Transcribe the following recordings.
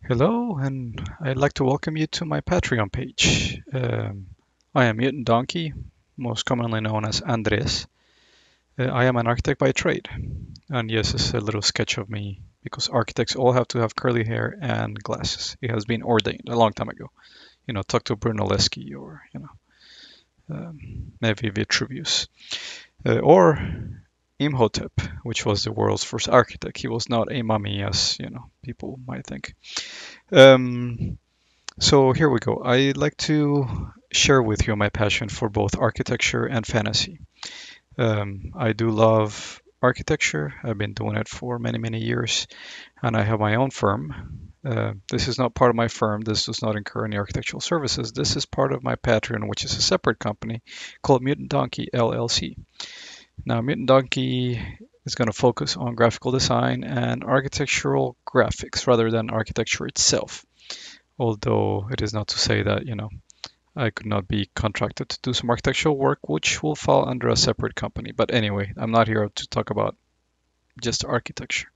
Hello, and I'd like to welcome you to my Patreon page. I am Mutant Donkey, most commonly known as Andres. I am an architect by trade, and yes, it's a little sketch of me because architects all have to have curly hair and glasses. It has been ordained a long time ago. Talk to Brunelleschi or maybe Vitruvius or Imhotep, which was the world's first architect. He was not a mummy, as people might think. Um, So here we go. I'd like to share with you my passion for both architecture and fantasy. I do love architecture. I've been doing it for many, many years, and I have my own firm. This is not part of my firm. This does not incur any architectural services. This is part of my Patreon, which is a separate company called Mutant Donkey LLC. Now, Mutant Donkey is going to focus on graphical design and architectural graphics rather than architecture itself. Although it is not to say that, I could not be contracted to do some architectural work, which will fall under a separate company. But anyway, I'm not here to talk about just architecture.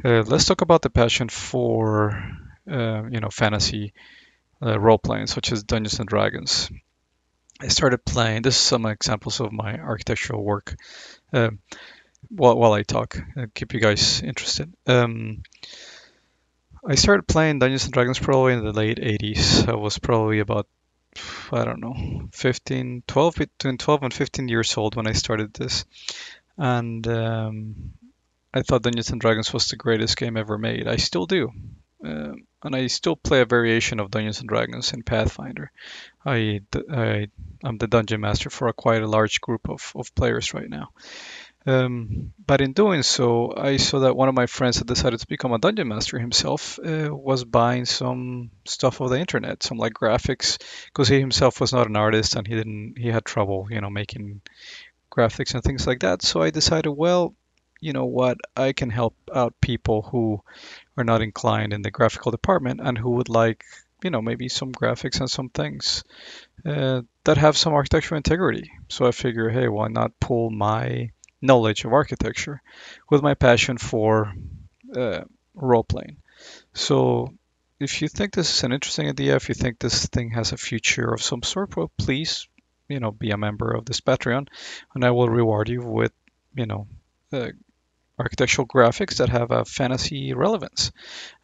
Let's talk about the passion for, fantasy role playing, such as Dungeons and Dragons. I started playing. This is some examples of my architectural work. Uh, while I talk, keep you guys interested. I started playing Dungeons and Dragons probably in the late 80s. I was probably about, I don't know, 15, 12, between 12 and 15 years old when I started this. And I thought Dungeons and Dragons was the greatest game ever made. I still do. And I still play a variation of Dungeons and Dragons in Pathfinder. I'm the dungeon master for quite a large group of players right now. But in doing so, I saw that one of my friends had decided to become a dungeon master himself, was buying some stuff off the internet, some like graphics, because he himself was not an artist and he had trouble, making graphics and things like that. So I decided, well, you know what, I can help out people who are not inclined in the graphical department and who would like, maybe some graphics and some things that have some architectural integrity. So I figure, hey, why not pull my knowledge of architecture with my passion for uh, role playing? So if you think this is an interesting idea, if you think this thing has a future of some sort, well, please, be a member of this Patreon, and I will reward you with, you know, uh, architectural graphics that have a fantasy relevance.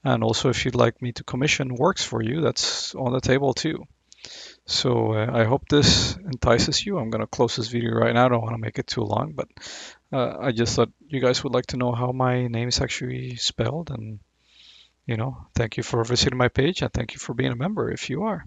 And also, if you'd like me to commission works for you, that's on the table too. So I hope this entices you. I'm going to close this video right now. I don't want to make it too long, but I just thought you guys would like to know how my name is actually spelled. And, thank you for visiting my page and thank you for being a member if you are.